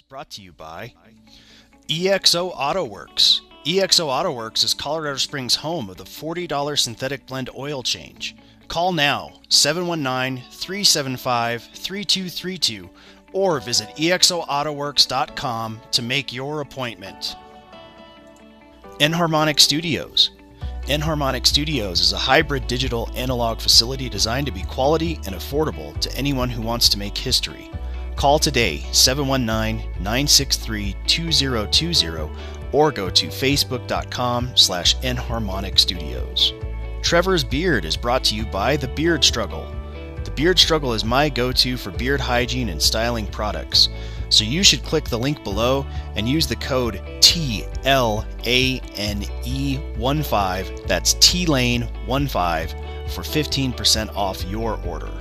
brought to you by EXO Auto Works. EXO Auto Works is Colorado Springs' home of the $40 synthetic blend oil change. Call now, 719-375-3232, or visit exoautoworks.com to make your appointment. Enharmonic Studios. Enharmonic Studios is a hybrid digital analog facility designed to be quality and affordable to anyone who wants to make history. Call today, 719-963-2020, or go to facebook.com/Enharmonic Studios. Trevor's Beard is brought to you by The Beard Struggle. The Beard Struggle is my go-to for beard hygiene and styling products, so you should click the link below and use the code TLANE15, that's TLANE15, for 15% off your order.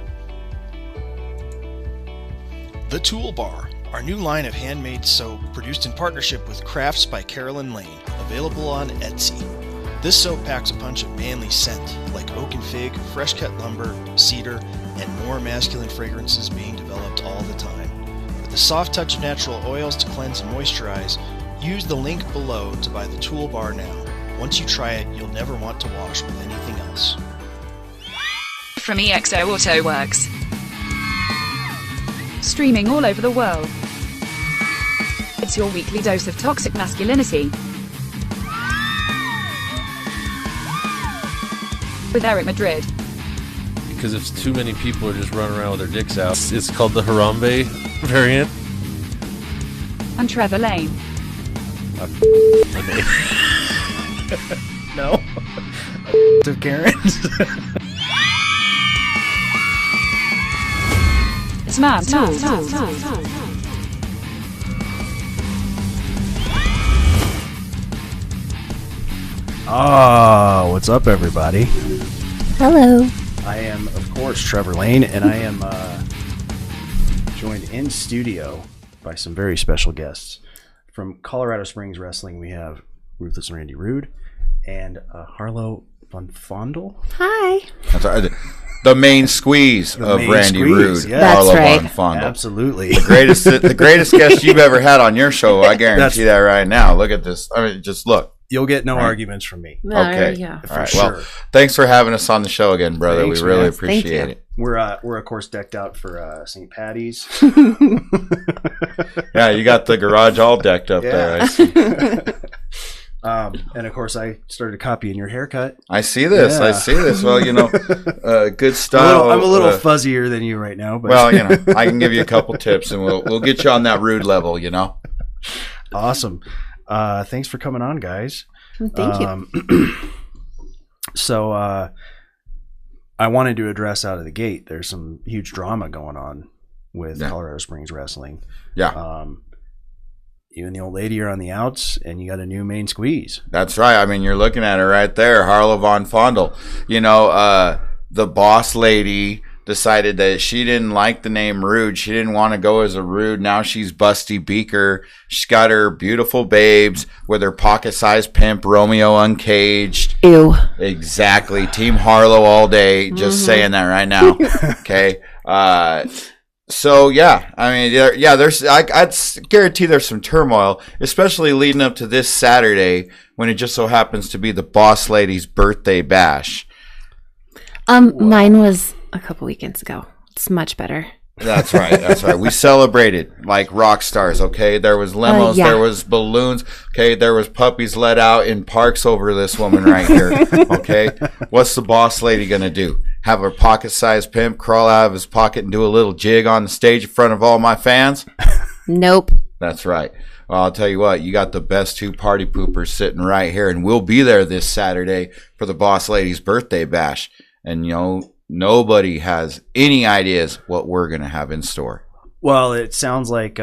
The Toolbar, our new line of handmade soap produced in partnership with Crafts by Carolyn Lane, available on Etsy. This soap packs a punch of manly scent, like oak and fig, fresh-cut lumber, cedar, and more masculine fragrances being developed all the time. With a soft touch of natural oils to cleanse and moisturize, use the link below to buy the Toolbar now. Once you try it, you'll never want to wash with anything else. From EXO Auto Works. Streaming all over the world. It's your weekly dose of toxic masculinity. With Eric Madrid. Because if too many people are just running around with their dicks out, it's called the Harambe variant. And Trevor Lane. No. Of Karen's. It's man. What's up, everybody? Hello. I am, of course, Trevor Lane, and I am joined in studio by some very special guests. From Colorado Springs Wrestling, we have Ruthless and Randy Rude and Harlow VonFondle. Hi. That's right. The main squeeze of Randy Rude, yeah. Harlow That's right. VonFondle. Absolutely. The greatest guest you've ever had on your show, I guarantee that right now. Look at this. I mean, just look. You'll get no arguments from me. Okay. Yeah. All right. sure. Well, thanks for having us on the show again, brother. Thanks, we really man. appreciate it. We're of course decked out for St. Paddy's. Yeah, you got the garage all decked up there. I see. And of course, I started copying your haircut. I see this. Yeah. I see this. Well, good style. I'm a little fuzzier than you right now, but Well, I can give you a couple tips, and we'll get you on that Rude level. Awesome. Thanks for coming on, guys. Thank you. So I wanted to address out of the gate, there's some huge drama going on with Colorado Springs Wrestling. Yeah. You and the old lady are on the outs, and you got a new main squeeze. That's right. I mean, you're looking at her right there, Harlow VonFondle. The boss lady decided that she didn't like the name Rude. She didn't want to go as a Rude. Now she's Busty Beaker. She's got her beautiful babes with her pocket-sized pimp, Romeo Uncaged. Ew. Exactly. Team Harlow all day. Just saying that right now. Okay. So yeah, I mean, I'd guarantee there's some turmoil, especially leading up to this Saturday when it just so happens to be the boss lady's birthday bash. Mine was a couple weekends ago. It's much better. That's right. That's right. We celebrated like rock stars. Okay, there was limos, there was balloons. Okay, there was puppies let out in parks over this woman right here. Okay, what's the boss lady gonna do? Have her pocket-sized pimp crawl out of his pocket and do a little jig on the stage in front of all my fans? Nope. That's right. Well, I'll tell you what, you got the best two party poopers sitting right here, and we'll be there this Saturday for the boss lady's birthday bash. And, nobody has any ideas what we're going to have in store. Well, it sounds like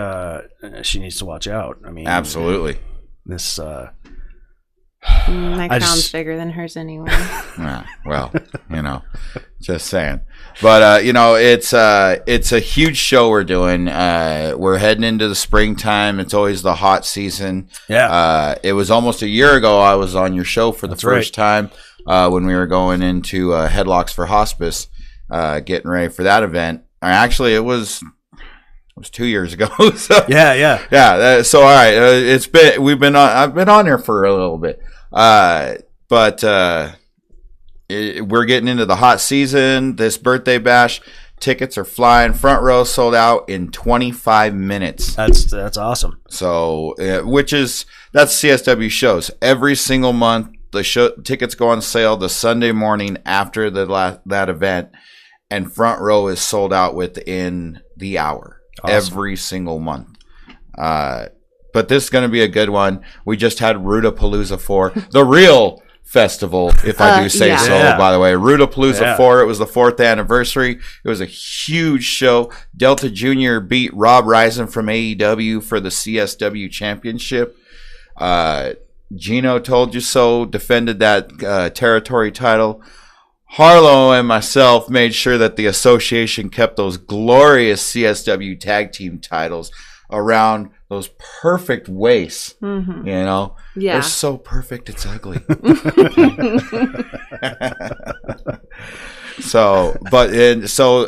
she needs to watch out. I mean, absolutely. This my crown's bigger than hers anyway. Well, just saying. But it's a huge show we're doing. We're heading into the springtime. It's always the hot season. Yeah. It was almost a year ago I was on your show for the first time when we were going into Headlocks for Hospice, getting ready for that event. Actually, it was was 2 years ago. So, Yeah. So all right, I've been on here for a little bit, but we're getting into the hot season. This birthday bash, tickets are flying. Front row sold out in 25 minutes. That's awesome. So, that's CSW shows every single month. The tickets go on sale the Sunday morning after that event, and front row is sold out within the hour. Awesome. Every single month. But this is going to be a good one. We just had Rutapalooza 4, the real festival, if I do say so, by the way. Rutapalooza 4, it was the 4th anniversary. It was a huge show. Delta Jr. beat Rob Risen from AEW for the CSW championship. Gino Told You So defended that territory title. Harlow and myself made sure that the association kept those glorious CSW tag team titles around those perfect waists. Mm-hmm. You know? Yeah. They're so perfect, it's ugly. So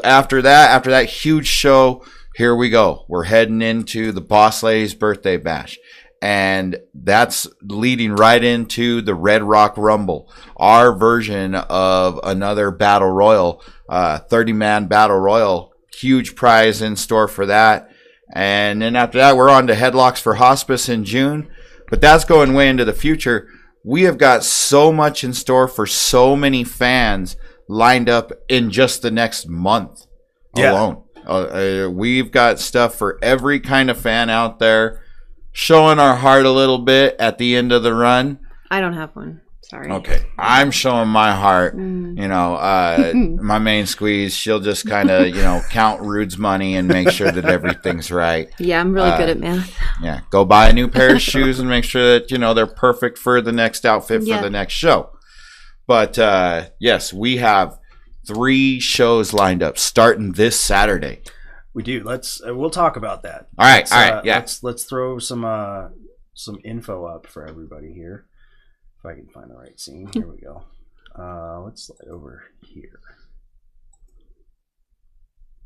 after that huge show, here we go. We're heading into the Boss Lady's birthday bash. And that's leading right into the Red Rock Rumble, our version of another battle royal, 30-man battle royal. Huge prize in store for that. And then after that, we're on to Headlocks for Hospice in June. But that's going way into the future. We have got so much in store for so many fans lined up in just the next month alone. We've got stuff for every kind of fan out there. Showing our heart a little bit at the end of the run. I don't have one. Sorry. Okay. I'm showing my heart. You know, my main squeeze, she'll just kind of, count Rude's money and make sure that everything's right. Yeah, I'm really good at math. Yeah. Go buy a new pair of shoes and make sure that, they're perfect for the next outfit for the next show. But, yes, we have 3 shows lined up starting this Saturday. We do. We'll talk about that. All right. Yeah. Let's throw some info up for everybody here. If I can find the right scene. Here we go. Let's slide over here.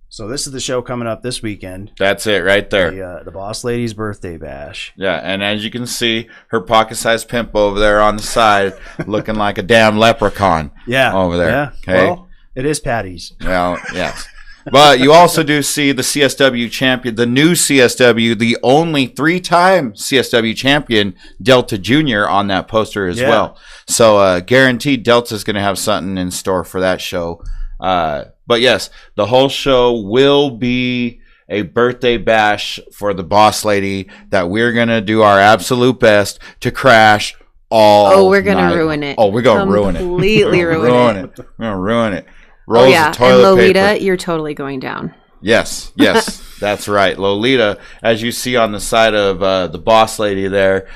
So this is the show coming up this weekend. That's it right there. The Boss Lady's birthday bash. Yeah, and as you can see, her pocket-sized pimp over there on the side looking like a damn leprechaun. Yeah. Over there. Yeah. Okay. Well, it is PADDY'S. Well, yes. But you also do see the CSW champion, the new CSW, the only 3-time CSW champion, Delta Jr. on that poster as well. So guaranteed Delta's going to have something in store for that show. But yes, the whole show will be a birthday bash for the Boss Lady that we're going to do our absolute best to crash all Oh, we're going to ruin it. Oh, we're going to ruin it. Completely ruin it. We're going to ruin it. Rolls of toilet and Lolita, paper. You're totally going down. Yes, that's right. Lolita, as you see on the side of the Boss Lady there,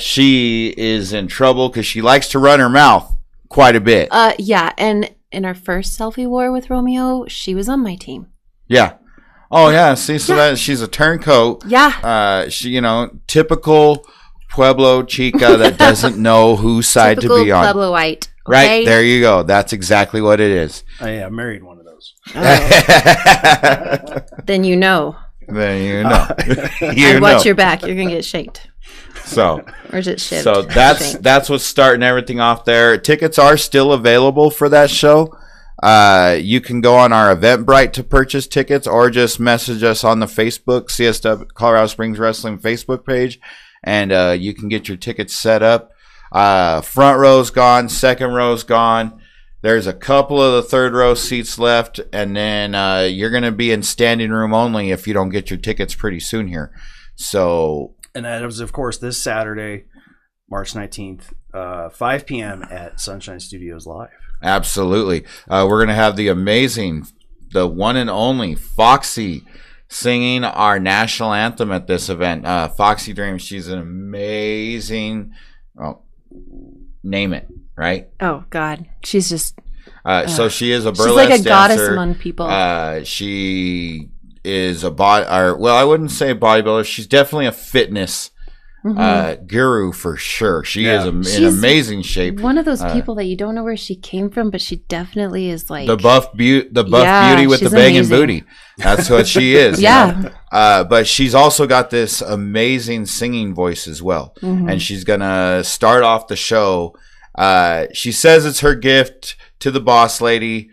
she is in trouble because she likes to run her mouth quite a bit. Yeah, and in our first selfie war with Romeo, she was on my team. Yeah. Oh, yeah. See, so that she's a turncoat. Yeah. She, typical Pueblo chica that doesn't know whose side to be on. Puebloite. Right, okay? there you go. That's exactly what it is. I married one of those. Oh. Then you know. And watch your back. You're going to get shaked. So, or is it shivved? So that's what's starting everything off there. Tickets are still available for that show. You can go on our Eventbrite to purchase tickets or just message us on the Facebook, CSW Colorado Springs Wrestling Facebook page, and you can get your tickets set up. Front row's gone, second row's gone. There's a couple of the third row seats left, and then you're going to be in standing room only if you don't get your tickets pretty soon here. So, and that was, of course, this Saturday, March 19th, 5 p.m. at Sunshine Studios Live. Absolutely. We're going to have the one and only Foxy singing our national anthem at this event. Foxy Dream, she's an amazing... name it, right? Oh God, she's just. So she is a burlesque she's like a dancer. Goddess among people. She is I wouldn't say bodybuilder. She's definitely a fitness guru for sure. She is in amazing shape. One of those people that you don't know where she came from, but she definitely is like the buff beauty with the banging booty. That's what she is. Yeah. But she's also got this amazing singing voice as well. And she's going to start off the show. She says it's her gift to the boss lady.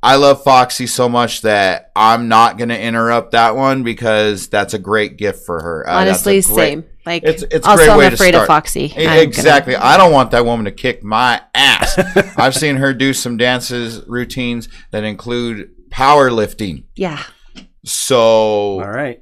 I love Foxy so much that I'm not going to interrupt that one because that's a great gift for her. Honestly, same. Like, it's also, a great way I'm afraid to of start. Foxy. Exactly. I don't want that woman to kick my ass. I've seen her do some routines that include powerlifting. Yeah. So, All right.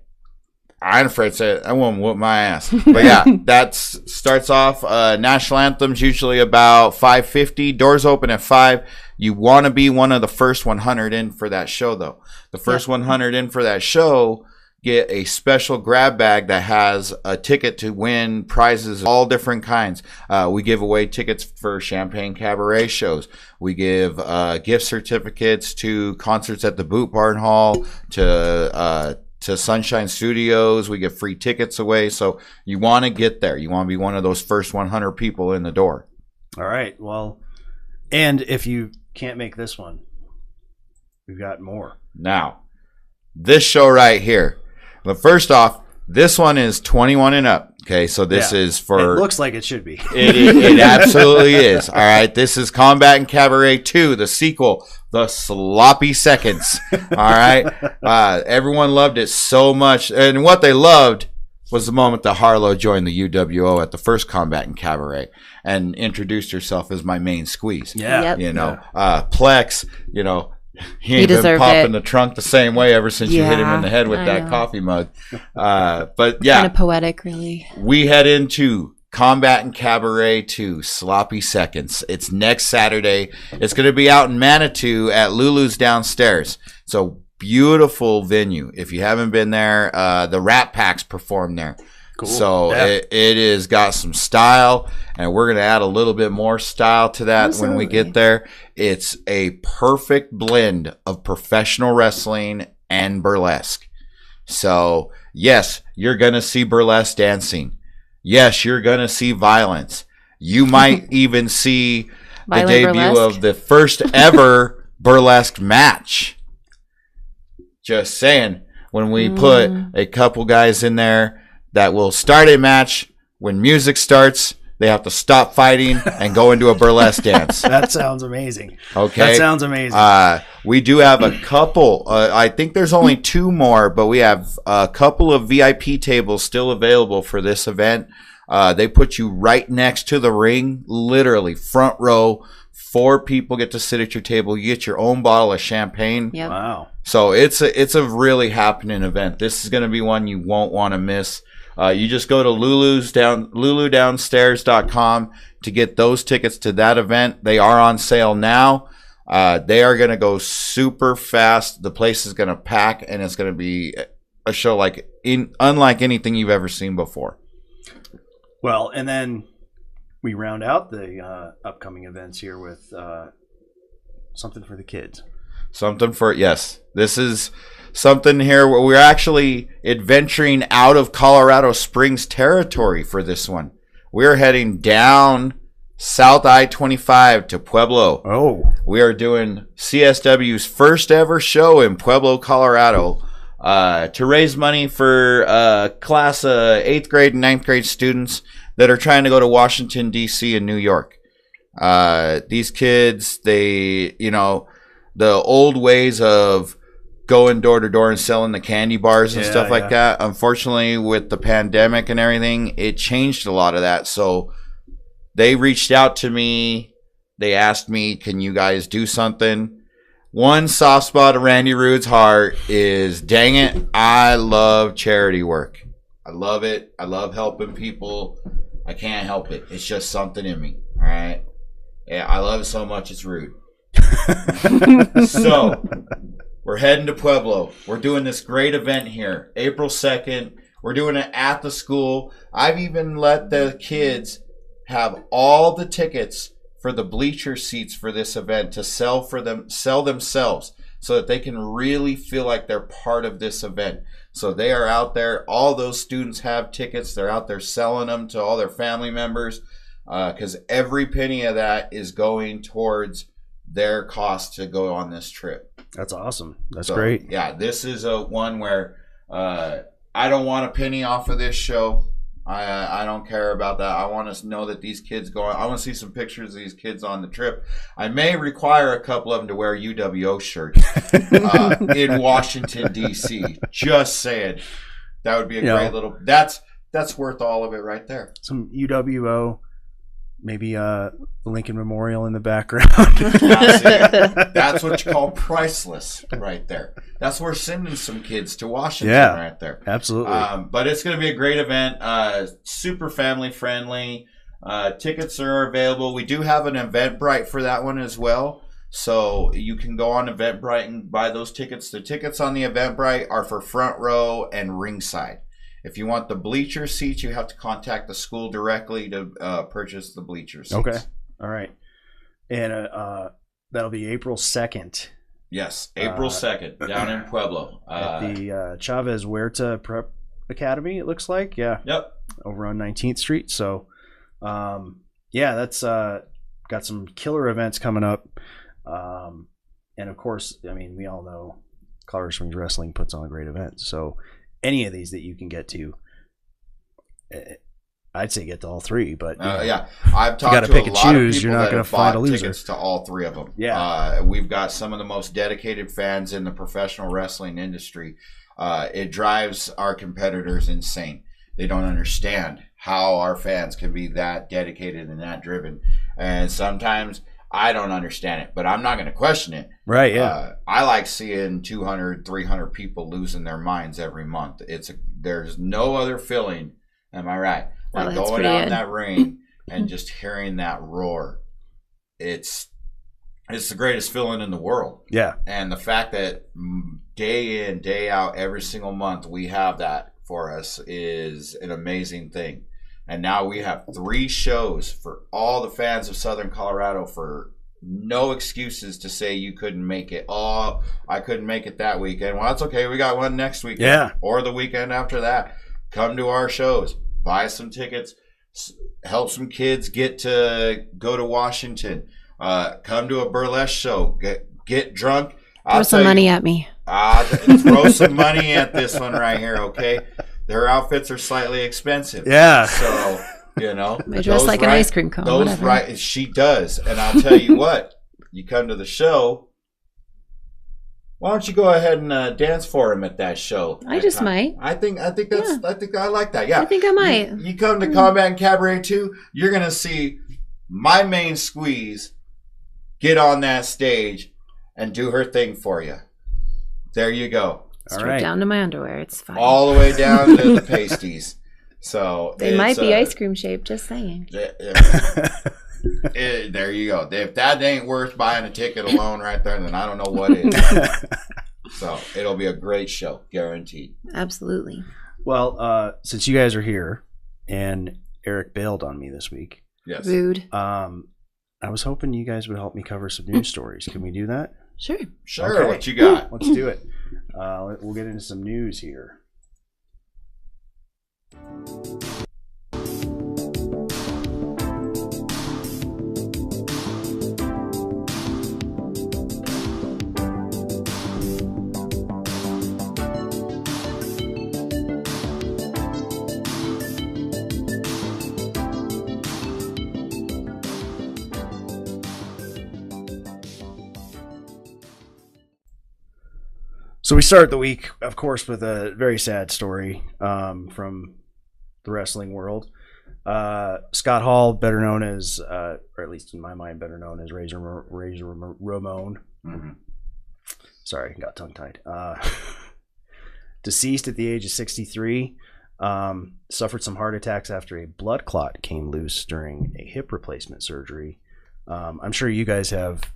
I'm afraid to say it. I won't whoop my ass. But yeah, that starts off. National anthem's usually about 5:50. Doors open at 5. You want to be one of the first 100 in for that show, though. The first 100 in for that show get a special grab bag that has a ticket to win prizes of all different kinds. We give away tickets for Champagne Cabaret shows. We give gift certificates to concerts at the Boot Barn Hall, to Sunshine Studios. We give free tickets away. So you want to get there. You want to be one of those first 100 people in the door. All right. Well, and if you can't make this one, we've got more. Now, this show right here. But first off, this one is 21 and up. Okay, so this is for... It looks like it should be. It absolutely is. All right, this is Combat and Cabaret 2, the sequel, The Sloppy Seconds. All right, everyone loved it so much. And what they loved was the moment that Harlow joined the UWO at the first Combat and Cabaret and introduced herself as my main squeeze. Yeah. Yep. You know, Plex, you know... He ain't been deserved popping it. the trunk the same way ever since you hit him in the head with I that know. coffee mug. But yeah, Kind of poetic, really. we head into Combat and Cabaret 2, Sloppy Seconds. It's next Saturday. It's going to be out in Manitou at Lulu's downstairs. So beautiful venue. If you haven't been there, the Rat Packs perform there. Cool. So Yeah. it is got some style, and we're going to add a little bit more style to that when we get there. It's a perfect blend of professional wrestling and burlesque. So, yes, you're going to see burlesque dancing. Yes, you're going to see violence. You might even see the Violent debut burlesque? of the first ever burlesque match. Just saying, when we put a couple guys in there that will start a match, when music starts, they have to stop fighting and go into a burlesque dance. That sounds amazing. Okay. That sounds amazing. We do have a couple. I think there's only 2 more, but we have a couple of VIP tables still available for this event. They put you right next to the ring, literally front row. 4 people get to sit at your table. You get your own bottle of champagne. Yep. Wow. So it's a really happening event. This is going to be one you won't want to miss. You just go to luludownstairs.com to get those tickets to that event. They are on sale now. They are going to go super fast. The place is going to pack, and it's going to be a show unlike anything you've ever seen before. Well, and then we round out the upcoming events here with something for the kids. This is something here where we're actually adventuring out of Colorado Springs territory for this one. We're heading down South I-25 to Pueblo. Oh. We are doing CSW's first ever show in Pueblo, Colorado, to raise money for class 8th grade and 9th grade students that are trying to go to Washington, D.C. and New York. These kids, the old ways of going door to door and selling the candy bars and stuff like that. Unfortunately, with the pandemic and everything, it changed a lot of that. So they reached out to me. They asked me, can you guys do something? One soft spot of Randy Rude's heart is, dang it, I love charity work. I love it. I love helping people. I can't help it. It's just something in me. All right. Yeah, I love it so much it's rude. So we're heading to Pueblo. We're doing this great event here, April 2nd. We're doing it at the school. I've even let the kids have all the tickets for the bleacher seats for this event to sell themselves so that they can really feel like they're part of this event. So they are out there. All those students have tickets. They're out there selling them to all their family members because every penny of that is going towards their cost to go on this trip. That's awesome. That's great. Yeah, this is a one where I don't want a penny off of this show. I don't care about that. I want to know that these kids go. I want to see some pictures of these kids on the trip. I may require a couple of them to wear UWO shirts in Washington, D.C. Just saying. That would be a great little... That's worth all of it right there. Some UWO, maybe the Lincoln Memorial in the background. That's what you call priceless right there. That's where sending some kids to Washington right there. Absolutely. But it's going to be a great event. Super family friendly. Tickets are available. We do have an Eventbrite for that one as well. So you can go on Eventbrite and buy those tickets. The tickets on the Eventbrite are for front row and ringside. If you want the bleacher seats, you have to contact the school directly to purchase the bleacher seats. Okay. All right. And that'll be April 2nd. Yes, April 2nd, down in Pueblo. At the Chavez Huerta Prep Academy, it looks like. Yeah. Yep. Over on 19th Street. So, that's got some killer events coming up. And of course, I mean, we all know Colorado Springs Wrestling puts on a great event. So any of these that you can get to, I'd say get to all three. But I've talked to a lot of people that have bought tickets to all three of them. Yeah, we've got some of the most dedicated fans in the professional wrestling industry. It drives our competitors insane. They don't understand how our fans can be that dedicated and that driven. And sometimes I don't understand it, but I'm not going to question it. Right, yeah. I like seeing 200, 300 people losing their minds every month. There's no other feeling, am I right? Like going out in that ring and just hearing that roar. It's the greatest feeling in the world. Yeah. And the fact that day in, day out, every single month we have that for us is an amazing thing. And now we have 3 shows for all the fans of Southern Colorado, for no excuses to say you couldn't make it. Oh, I couldn't make it that weekend. Well, that's okay. We got one next weekend. Yeah. Or the weekend after that. Come to our shows. Buy some tickets. Help some kids get to go to Washington. Come to a burlesque show. Get drunk. Throw some money at me. Throw some money at this one right here, okay? Their outfits are slightly expensive. Yeah. So, you know. I dress like an ice cream cone. She does. And I'll tell you what, you come to the show, why don't you go ahead and dance for him at that show? I just might. I think I like that. Yeah. I think I might. You come to Combat and Cabaret 2, you're going to see my main squeeze get on that stage and do her thing for you. There you go. Straight down to my underwear. It's fine. All the way down to the pasties. So they might be ice cream shaped, just saying. There you go. If that ain't worth buying a ticket alone right there, then I don't know what is. So it'll be a great show, guaranteed. Absolutely. Well, since you guys are here and Eric bailed on me this week. Yes. Rude. I was hoping you guys would help me cover some news stories. Can we do that? Sure. Sure. Okay. What you got? Let's do it. We'll get into some news here. So we start the week, of course, with a very sad story from the wrestling world. Scott Hall, better known as, or at least in my mind, better known as Razor Ramon. Mm-hmm. Sorry, got tongue-tied. Deceased at the age of 63. Suffered some heart attacks after a blood clot came loose during a hip replacement surgery. I'm sure you guys have,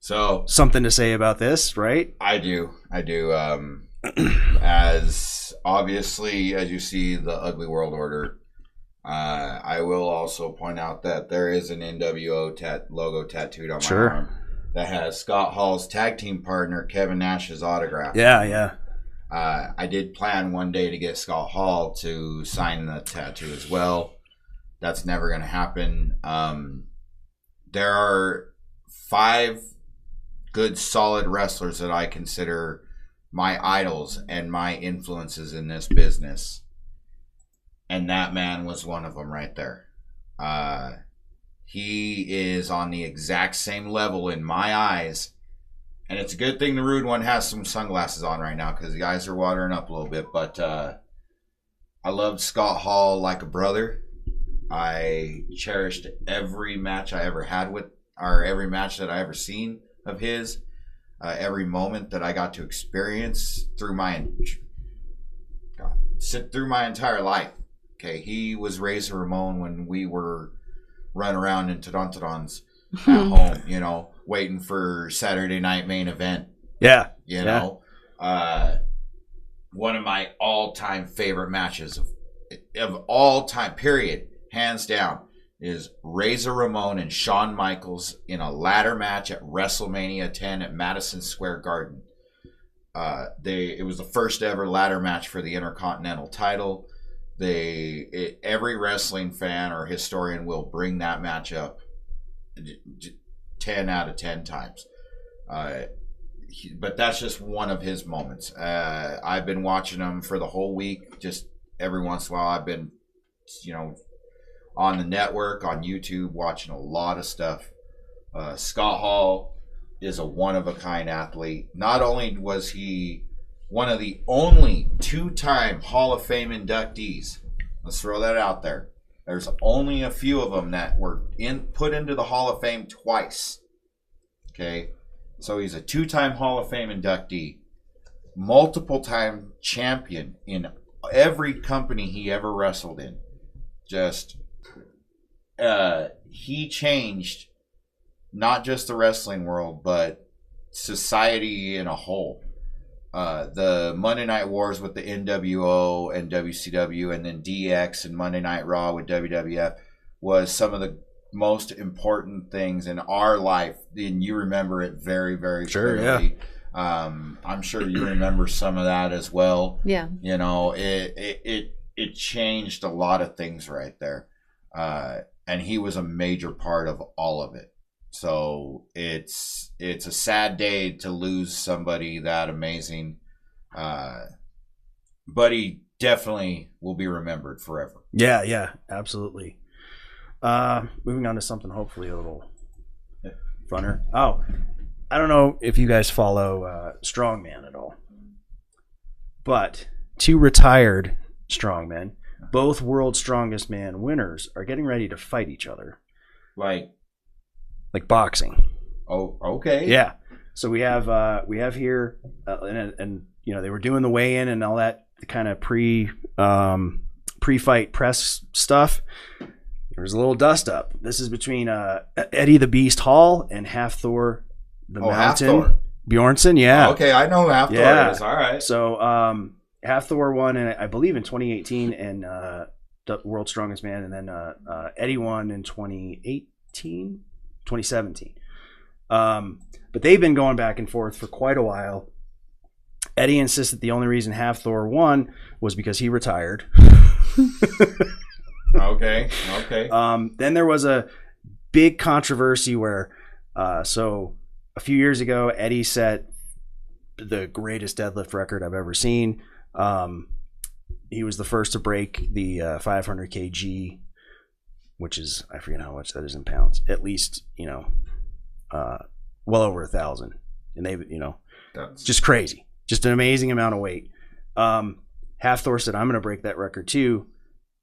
So something to say about this, right? I do. As obviously as you see the Ugly World Order, I will also point out that there is an NWO logo tattooed on my arm that has Scott Hall's tag team partner Kevin Nash's autograph. Yeah. I did plan one day to get Scott Hall to sign the tattoo as well. That's never going to happen. There are 5 good solid wrestlers that I consider my idols and my influences in this business. And that man was one of them right there. He is on the exact same level in my eyes. And it's a good thing the Rude One has some sunglasses on right now because the eyes are watering up a little bit. But I loved Scott Hall like a brother. I cherished every match I ever had with, or every match that I ever seen of his. Every moment that I got to experience through my entire life. Okay, he was Razor Ramon when we were running around in Todontodons at home, you know, waiting for Saturday night main event. Yeah. You know, one of my all-time favorite matches of all time, period, hands down, is Razor Ramon and Shawn Michaels in a ladder match at WrestleMania 10 at Madison Square Garden. It was the first ever ladder match for the Intercontinental title. Every wrestling fan or historian will bring that match up 10 out of 10 times. But that's just one of his moments. I've been watching him for the whole week. Just every once in a while, I've been, you know, on the network, on YouTube, watching a lot of stuff. Scott Hall is a one-of-a-kind athlete. Not only was he one of the only two-time Hall of Fame inductees. Let's throw that out there. There's only a few of them that were put into the Hall of Fame twice. Okay? So he's a two-time Hall of Fame inductee. Multiple-time champion in every company he ever wrestled in. Just, he changed not just the wrestling world, but society in a whole. The Monday Night Wars with the NWO and WCW, and then DX and Monday Night Raw with WWF was some of the most important things in our life, and you remember it very, very clearly. Yeah. I'm sure you remember some of that as well. Yeah. You know, it changed a lot of things right there, and he was a major part of all of it. So it's a sad day to lose somebody that amazing, but he definitely will be remembered forever. Yeah, absolutely. Moving on to something hopefully a little funner. Oh, I don't know if you guys follow strongman at all, but two retired strongmen, both World's Strongest Man winners, are getting ready to fight each other. Like boxing. Oh, okay. Yeah. So we have here, and you know, they were doing the weigh-in and all that kind of pre-fight press stuff. There was a little dust up. This is between Eddie the Beast Hall and Hafthor the Mountain. Hafthor. Bjornsson, yeah. Oh, okay, I know who Hafthor is. All right. So Hafthor won, I believe, in 2018, and the World's Strongest Man, and then Eddie won in 2017. But they've been going back and forth for quite a while. Eddie insists that the only reason Hafthor won was because he retired. Okay. Then there was a big controversy where, so a few years ago, Eddie set the greatest deadlift record I've ever seen. He was the first to break the 500 kg, which is, I forget how much that is in pounds. At least, you know, well over 1,000. And they, you know, that's just crazy. Just an amazing amount of weight. Hafthor said, I'm going to break that record too.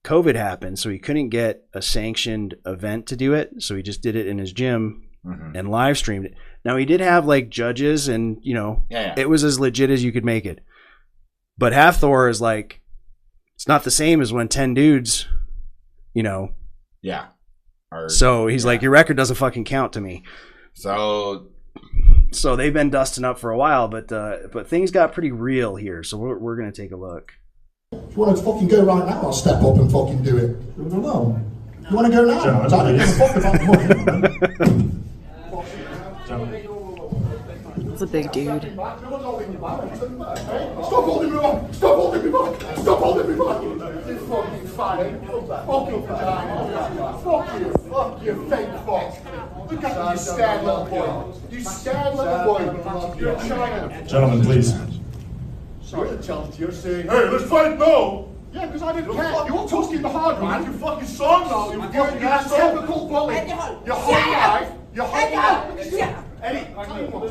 COVID happened, so he couldn't get a sanctioned event to do it. So he just did it in his gym and live streamed it. Now, he did have like judges, and, you know, it was as legit as you could make it. But Hafthor is like, it's not the same as when 10 dudes, you know. Yeah. So he's like, your record doesn't fucking count to me. So they've been dusting up for a while, but things got pretty real here. So we're going to take a look. If you want to fucking go right now, I'll step up and fucking do it. No. You want to go now? I don't give a fuck about the money. That's a big dude. Stop holding me back! Stop holding me back! Stop holding me back! You fucking fatty. Fuck your vagina. Fuck you, fake fuck. Look at you, scared little boy. You scared little boy. You're a China. Gentlemen, please. Sorry. You're saying, hey, let's fight now! Yeah, because I didn't care. You were talking the hard right? You fucking son now, you fucking typical bully. Your whole life, Eddie,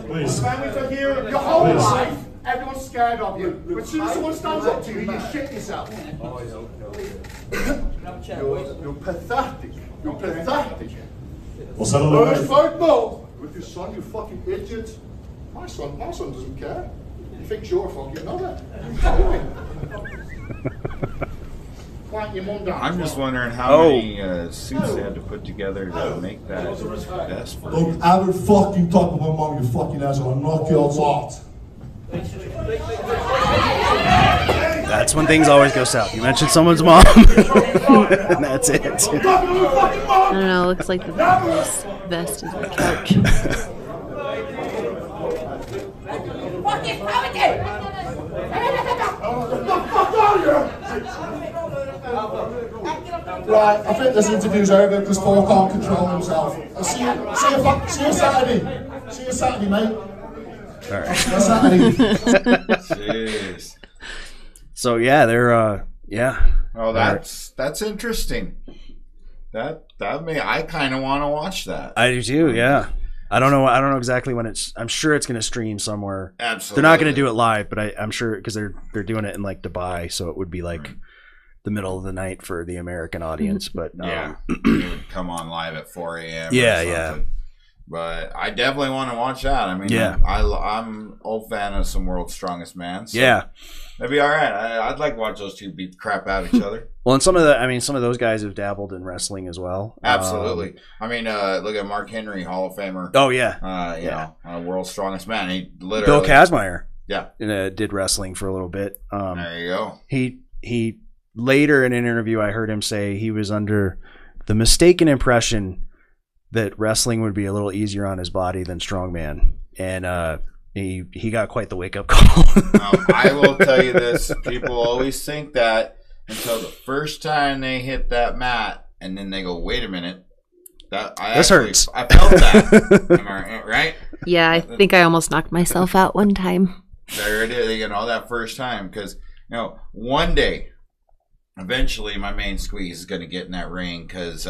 please. Families are here, your whole life, everyone's scared of you. But as soon as someone stands up to you, you shit yourself. You're pathetic. You're pathetic. What's that all Let's about? fight now! With your son, you fucking idiot. My son doesn't care. He thinks you're a fucking mother. I'm just wondering how many suits they had to put together to make that vest for Don't ever fucking talk about my mom, you fucking asshole. I'll knock you out lot. That's when things always go south. You mention someone's mom, and that's it. I don't know. Looks like the vest is on the couch. Right, I think this interview's over because Thor can't control himself. I'll see you Saturday. See you Saturday, mate. All right. See you Saturday. Jeez. So yeah, they're yeah. Oh, that's interesting. That I kind of want to watch that. I do too. Yeah. I don't know exactly when it's. I'm sure it's going to stream somewhere. Absolutely. They're not going to do it live, but I'm sure because they're doing it in like Dubai, so it would be like the middle of the night for the American audience. But yeah, it would come on live at 4 a.m. Yeah, yeah. But I definitely want to watch that. I mean, yeah. I'm an old fan of some World's Strongest Man. So yeah, that'd be all right. I'd like to watch those two beat the crap out of each other. Well, and some of those guys have dabbled in wrestling as well. Absolutely. I mean, look at Mark Henry, Hall of Famer. Oh yeah. You know, World's Strongest Man. He literally Bill Kazmaier. Yeah. Did wrestling for a little bit. There you go. He later in an interview, I heard him say he was under the mistaken impression that wrestling would be a little easier on his body than strongman, and he got quite the wake up call. I will tell you this: people always think that until the first time they hit that mat, and then they go, "Wait a minute, this hurts." I felt that. Am I right? Yeah, I think I almost knocked myself out one time. There it is. You know, that first time, because one day, eventually, my main squeeze is going to get in that ring because.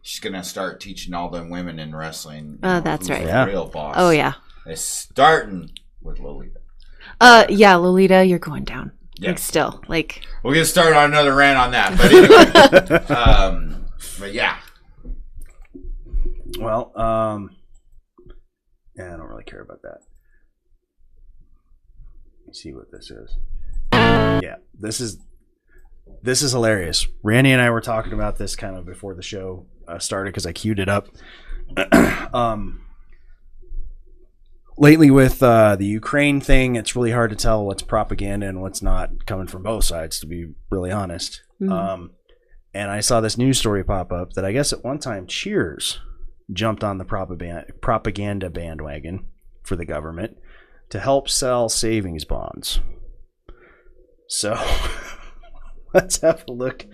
She's going to start teaching all them women in wrestling. Oh, that's right. The real boss. Oh, yeah. It's starting with Lolita. Yeah, Lolita, you're going down. Yeah. Like, still. Like. We'll get started on another rant on that. But anyway. But yeah. Well, yeah, I don't really care about that. Let me see what this is. Yeah, this is hilarious. Randy and I were talking about this kind of before the show started because I queued it up. Lately with the Ukraine thing, it's really hard to tell what's propaganda and what's not, coming from both sides, to be really honest. Mm-hmm. And I saw this news story pop up that I guess at one time Cheers jumped on the propaganda bandwagon for the government to help sell savings bonds. So... let's have a look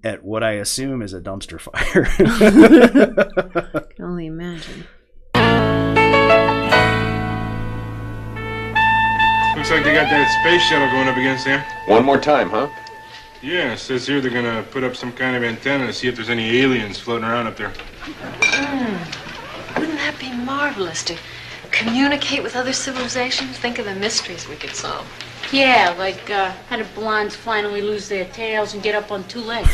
at what I assume is a dumpster fire. I can only imagine. Looks like they got that space shuttle going up against there. One more time, huh? Yeah, it says here they're going to put up some kind of antenna to see if there's any aliens floating around up there. Wouldn't that be marvelous to communicate with other civilizations? Think of the mysteries we could solve. Yeah, like how do blondes finally lose their tails and get up on two legs?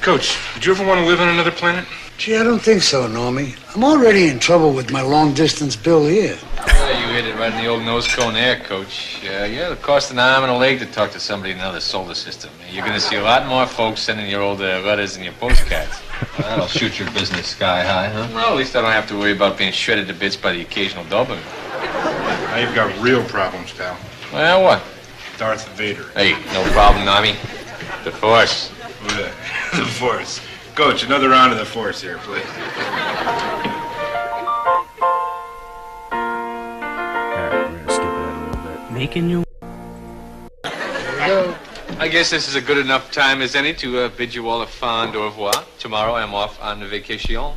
Coach, would you ever want to live on another planet? Gee, I don't think so, Normie. I'm already in trouble with my long-distance bill here. You hit it right in the old nose cone there, Coach. Yeah, it'll cost an arm and a leg to talk to somebody in another solar system. You're going to see a lot more folks sending your old letters and your postcards. Well, that'll shoot your business sky high, huh? Well, at least I don't have to worry about being shredded to bits by the occasional Doberman. Now you've got real problems, pal. Well, what? Darth Vader. Hey, no problem, Nami. The Force. The Force. Coach, another round of the Force here, please. Alright, we're gonna skip that a little bit. Making you... I guess this is a good enough time as any to bid you all a fond au revoir. Tomorrow I'm off on vacation. Oh,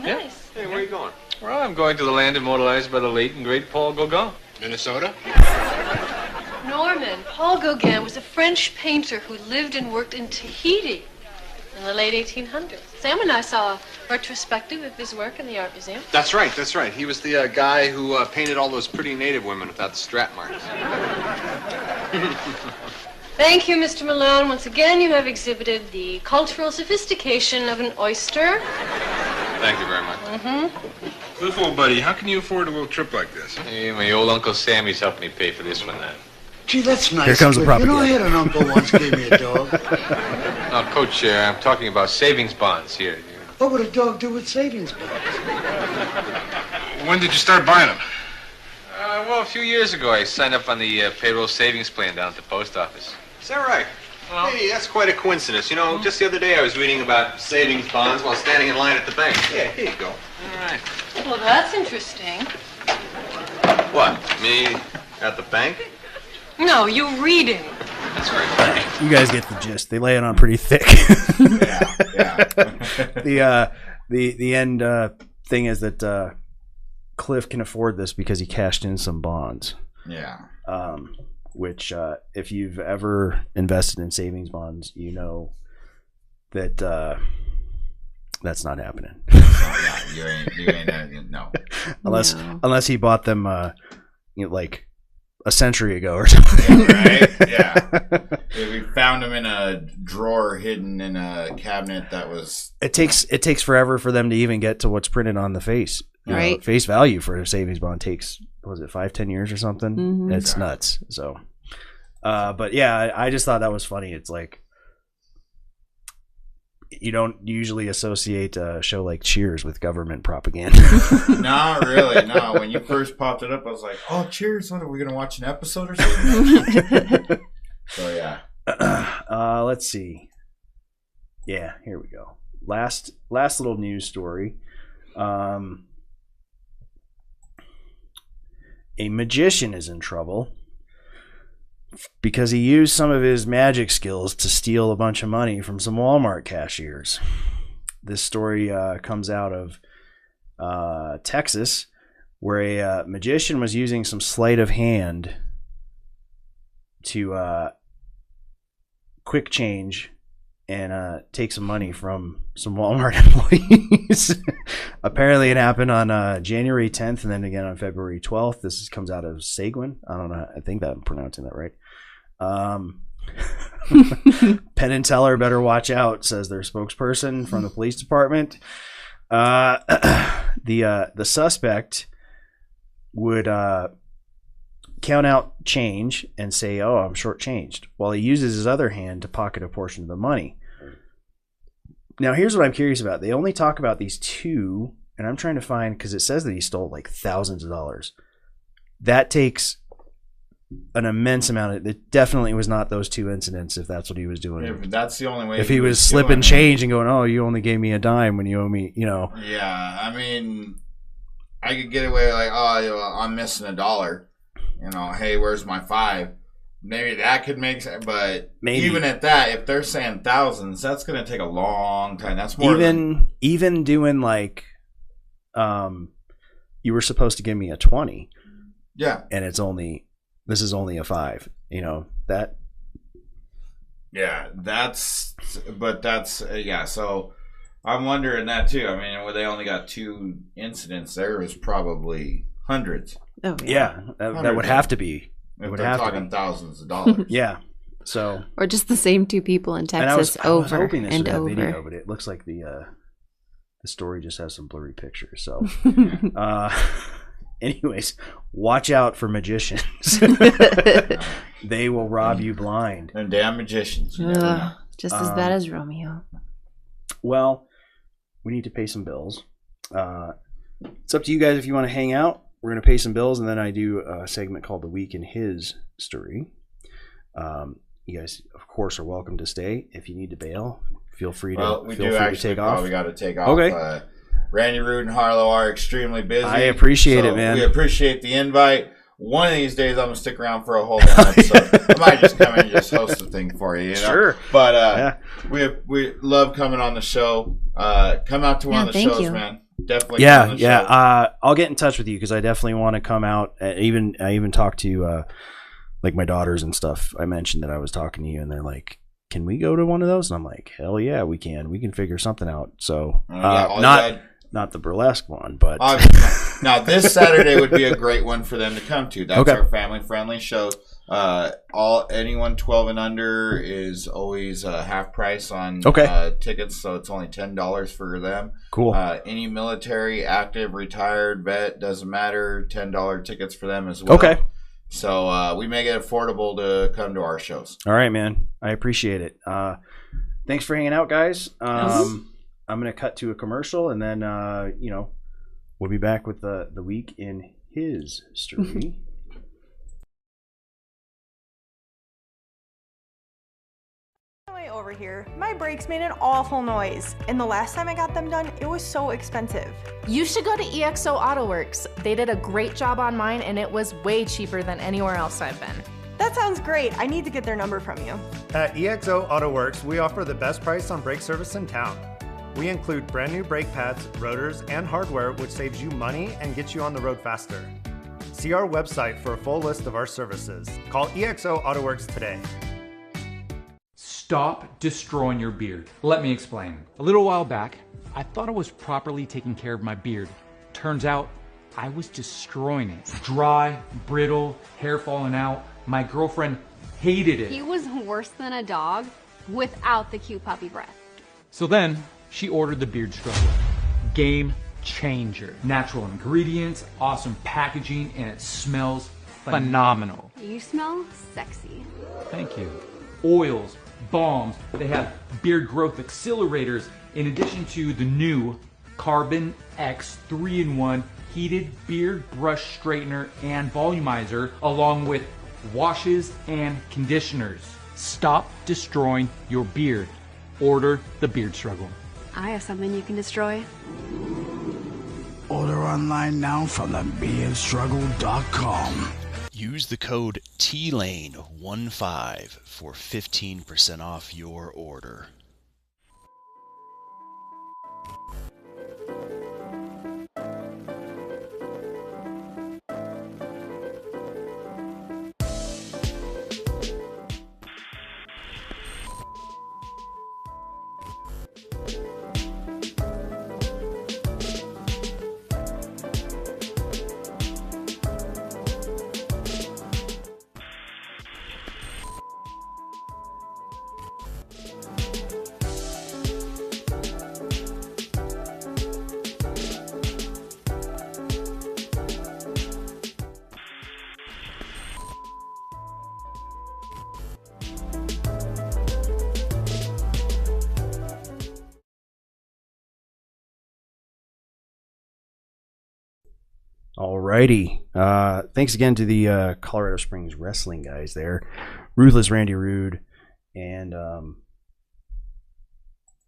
nice. Yeah? Hey, where are you going? Well, I'm going to the land immortalized by the late and great Paul Gauguin. Minnesota? Norman, Paul Gauguin was a French painter who lived and worked in Tahiti in the late 1800s. Sam and I saw a retrospective of his work in the art museum. That's right. He was the guy who painted all those pretty native women without the strap marks. Thank you, Mr. Malone. Once again, you have exhibited the cultural sophistication of an oyster. Thank you very much. Cliff, old buddy, how can you afford a little trip like this? Hey, my old Uncle Sammy's helping me pay for this one now. Gee, that's nice. Here comes the propaganda. I had an uncle once gave me a dog. No, Coach, I'm talking about savings bonds here. What would a dog do with savings bonds? When did you start buying them? Well, a few years ago, I signed up on the payroll savings plan down at the post office. Is that right? Well, hey, that's quite a coincidence. You know, just the other day I was reading about savings bonds while standing in line at the bank. Yeah, here you go. All right. Well, that's interesting. What, me at the bank? No, you reading. That's right. You guys get the gist. They lay it on pretty thick. The end thing is that Cliff can afford this because he cashed in some bonds. Yeah. Which, if you've ever invested in savings bonds, you know that that's not happening. You ain't no. Unless he bought them, like a century ago or something. Right? Yeah. We found them in a drawer hidden in a cabinet that was. It takes forever for them to even get to what's printed on the face. Right. Face value for a savings bond takes, was it 5-10 years or something? Mm-hmm. It's nuts. So, but yeah, I just thought that was funny. It's like, you don't usually associate a show like Cheers with government propaganda. Not really. No, when you first popped it up, I was like, "Oh, Cheers! What are we gonna watch an episode or something?" So yeah. Let's see. Yeah, here we go. Last little news story. A magician is in trouble because he used some of his magic skills to steal a bunch of money from some Walmart cashiers. This story comes out of Texas, where a magician was using some sleight of hand to quick change and take some money from some Walmart employees. Apparently it happened on January 10th and then again on February 12th. This comes out of Seguin. I don't know. I think that I'm pronouncing that right. Penn and Teller better watch out, says their spokesperson from the police department. The suspect would count out change and say, "Oh, I'm shortchanged," while he uses his other hand to pocket a portion of the money. Now, here's what I'm curious about. They only talk about these two, and I'm trying to find, because it says that he stole like thousands of dollars. That takes an immense amount. It definitely was not those two incidents, if that's what he was doing. If that's the only way. If he was slipping change and going, "Oh, you only gave me a dime when you owe me," you know. Yeah, I mean, I could get away like, "Oh, I'm missing $1. You know, hey, where's my $5?" Maybe that could make sense, but maybe. Even at that, if they're saying thousands, that's going to take a long time. That's more even doing like, you were supposed to give me a 20, yeah, and this is only a 5. You know that. Yeah, that's yeah. So I'm wondering that too. I mean, where they only got 2 incidents, there was probably hundreds. Oh yeah, that would have to be. If they're talking thousands of dollars. Yeah. So. Or just the same 2 people in Texas I was over hoping this and would have over. video, but it looks like the story just has some blurry pictures. So, anyways, watch out for magicians. They will rob you blind. And damn magicians. Just as bad as Romeo. Well, we need to pay some bills. It's up to you guys if you want to hang out. We're going to pay some bills, and then I do a segment called The Week in His Story. You guys, of course, are welcome to stay. If you need to bail, feel free to take off. We got to take off. Okay. Randy, Root, and Harlow are extremely busy. I appreciate it, man. We appreciate the invite. One of these days, I'm going to stick around for a whole episode. I might just come in and just host the thing for you. You know? Sure. But we love coming on the show. Come out to one of the shows, man. definitely. Yeah. I'll get in touch with you because I definitely want to come out. I even talked to like my daughters and stuff. I mentioned that I was talking to you, and they're like, "Can we go to one of those?" And I'm like, "Hell yeah, we can. We can figure something out." So not the burlesque one, but now this Saturday would be a great one for them to come to. That's our family friendly show. Anyone 12 and under is always half price on tickets, so it's only $10 for them. Cool. Any military, active, retired, vet, doesn't matter, $10 tickets for them as well. Okay. So we make it affordable to come to our shows. All right, man. I appreciate it. Thanks for hanging out, guys. I'm going to cut to a commercial, and then we'll be back with the week in his story. Over here, my brakes made an awful noise, and the last time I got them done, it was so expensive. You should go to EXO AutoWorks. They did a great job on mine, and it was way cheaper than anywhere else I've been. That sounds great. I need to get their number from you. At EXO AutoWorks, we offer the best price on brake service in town. We include brand new brake pads, rotors, and hardware, which saves you money and gets you on the road faster. See our website for a full list of our services. Call EXO AutoWorks today. Stop destroying your beard. Let me explain. A little while back, I thought I was properly taking care of my beard. Turns out, I was destroying it. Dry, brittle, hair falling out. My girlfriend hated it. He was worse than a dog without the cute puppy breath. So then, she ordered the Beard Struggle. Game changer. Natural ingredients, awesome packaging, and it smells phenomenal. You smell sexy. Thank you. Oils, balms, they have beard growth accelerators in addition to the new Carbon X 3-in-1 heated beard brush straightener and volumizer, along with washes and conditioners. Stop destroying your beard. Order the Beard Struggle. I have something you can destroy. Order online now from thebeardstruggle.com. Use the code TLANE15 for 15% off your order. Alrighty. Thanks again to the Colorado Springs wrestling guys there. Ruthless, Randy Rude, and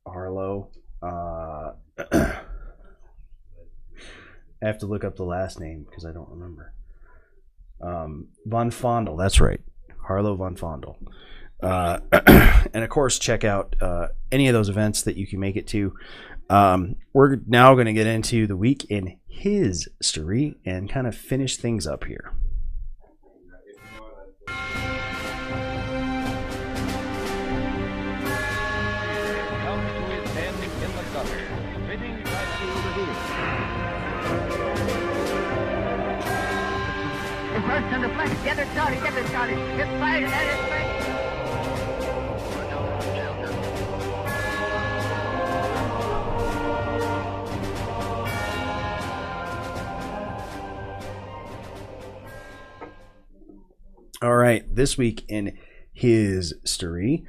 Harlow. I have to look up the last name because I don't remember. VonFondle, that's right. Harlow VonFondle. And of course, check out any of those events that you can make it to. We're now going to get into the week in his story and kind of finish things up here. First on the flank, get it started, it's fired, and it's fired. All right, this week in his story,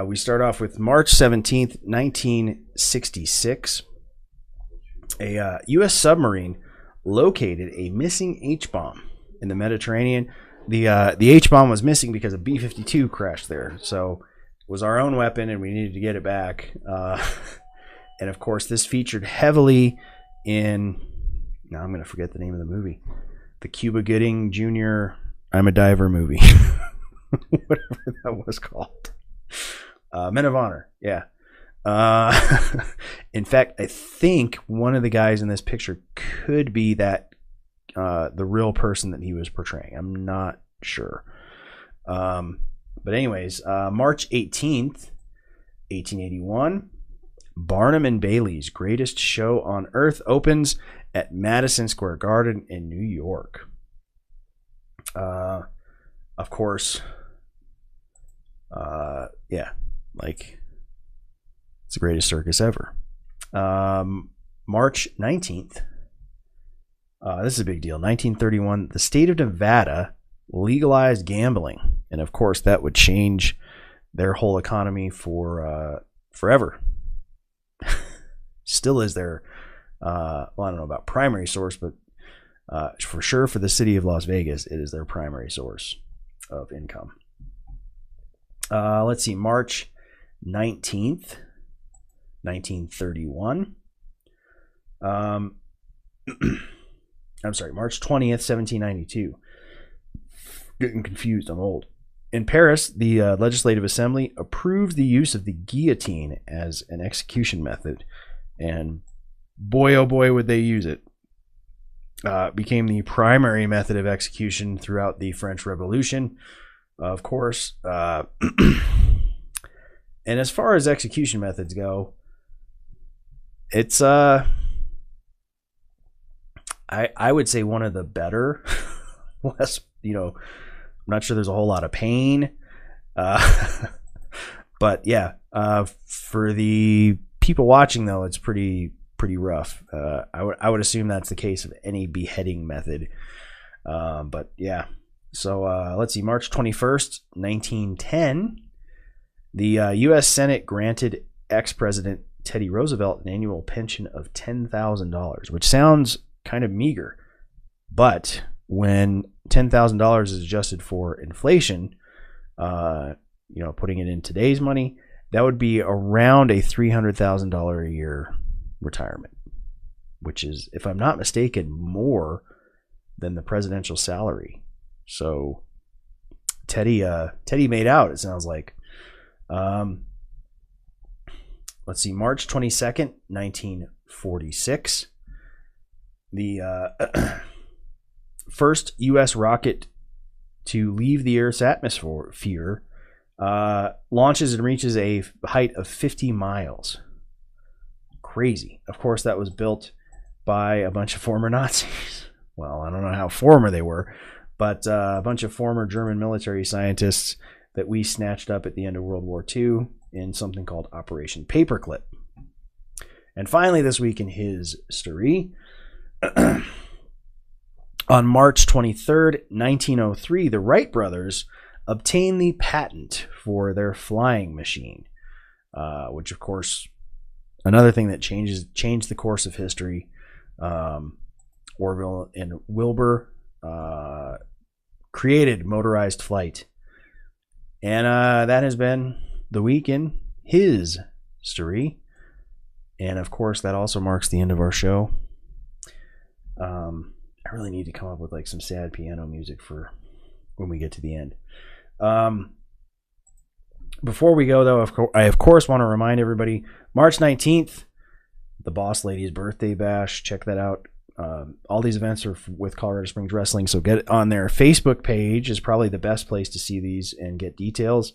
we start off with March 17th, 1966. A U.S. submarine located a missing H-bomb in the Mediterranean. The H-bomb was missing because a B-52 crashed there, so it was our own weapon, and we needed to get it back. And of course, this featured heavily in, now I'm going to forget the name of the movie, the Cuba Gooding Jr. I'm a Diver movie, whatever that was called. Men of Honor, yeah. In fact, I think one of the guys in this picture could be that the real person that he was portraying. I'm not sure. But anyways, March 18th, 1881, Barnum and Bailey's Greatest Show on Earth opens at Madison Square Garden in New York. Of course, yeah, like it's the greatest circus ever. March 19th, this is a big deal. 1931, the state of Nevada legalized gambling. And of course, that would change their whole economy for forever. Still is their, well, I don't know about primary source, but for sure for the city of Las Vegas, it is their primary source of income. Let's see, March 19th, 1931. I'm sorry, March 20th, 1792. Getting confused, I'm old. In Paris, the Legislative Assembly approves the use of the guillotine as an execution method. And boy, oh boy, would they use it. Became the primary method of execution throughout the French Revolution, of course. And as far as execution methods go, it's I would say one of the better. Less, you know, I'm not sure there's a whole lot of pain, but yeah, for the people watching though, it's pretty rough. I would assume that's the case of any beheading method. But yeah, so let's see, March 21st, 1910, the U.S. Senate granted ex-president Teddy Roosevelt an annual pension of $10,000, which sounds kind of meager, but when $10,000 is adjusted for inflation, you know, putting it in today's money, that would be around a $300,000 a year retirement, which is, if I'm not mistaken, more than the presidential salary. So Teddy made out, it sounds like. Let's see, March 22nd, 1946. The first U.S. rocket to leave the Earth's atmosphere launches and reaches a height of 50 miles. Crazy. Of course, that was built by a bunch of former Nazis. Well, I don't know how former they were, but a bunch of former German military scientists that we snatched up at the end of World War II in something called Operation Paperclip. And finally, this week in history, on March 23rd, 1903, the Wright brothers obtained the patent for their flying machine, which, of course, another thing that changed the course of history. Orville and Wilbur created motorized flight. And that has been the week in his history. And of course, that also marks the end of our show. I really need to come up with like some sad piano music for when we get to the end. Before we go, though, I of course want to remind everybody, March 19th, the Boss Lady's birthday bash. Check that out. All these events are with Colorado Springs Wrestling, so get on their Facebook page is probably the best place to see these and get details.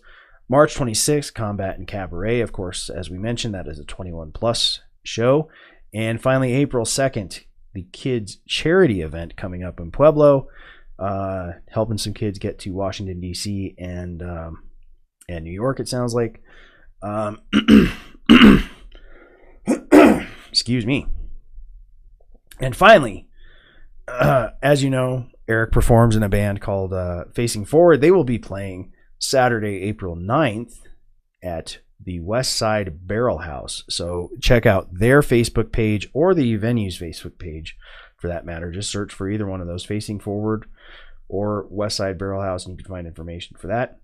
March 26th, Combat and Cabaret. Of course, as we mentioned, that is a 21 plus show. And finally, April 2nd, the kids charity event coming up in Pueblo, helping some kids get to Washington, D.C. and New York, it sounds like. Excuse me. And finally, as you know, Eric performs in a band called Facing Forward. They will be playing Saturday, April 9th at the West Side Barrel House. So check out their Facebook page or the venue's Facebook page for that matter. Just search for either one of those, Facing Forward or West Side Barrel House, and you can find information for that.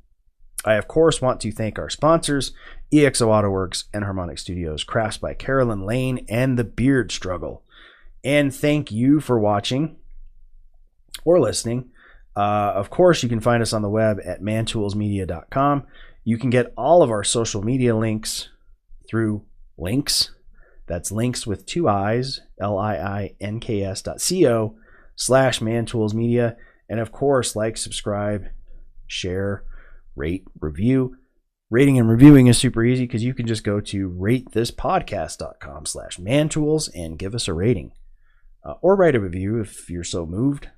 I, of course, want to thank our sponsors, EXO AutoWorks, Enharmonic Studios, Crafts by Carolyn Lane, and The Beard Struggle. And thank you for watching or listening. Of course, you can find us on the web at mantoolsmedia.com. You can get all of our social media links through links. That's links with 2 I's, links.co/mantoolsmedia. And of course, like, subscribe, share, rate, review. Rating and reviewing is super easy because you can just go to ratethispodcast.com/mantools and give us a rating. Or write a review if you're so moved.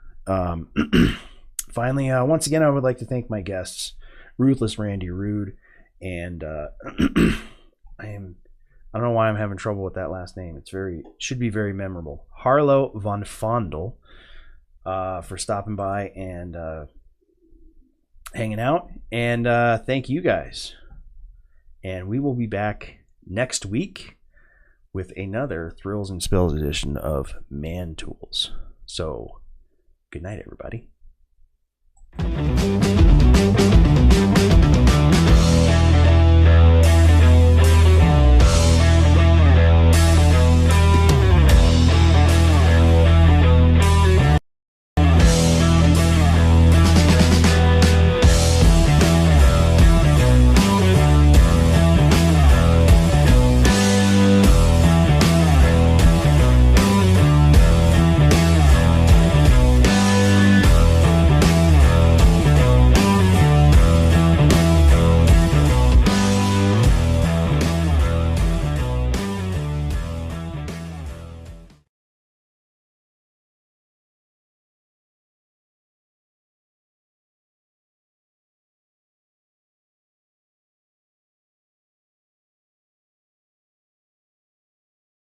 Finally, once again, I would like to thank my guests, Ruthless Randy Rude, and I don't know why I'm having trouble with that last name. Should be very memorable. Harlow VonFondle, for stopping by and hanging out. And thank you guys. And we will be back next week with another Thrills and Spills edition of Man Tools. So, good night, everybody.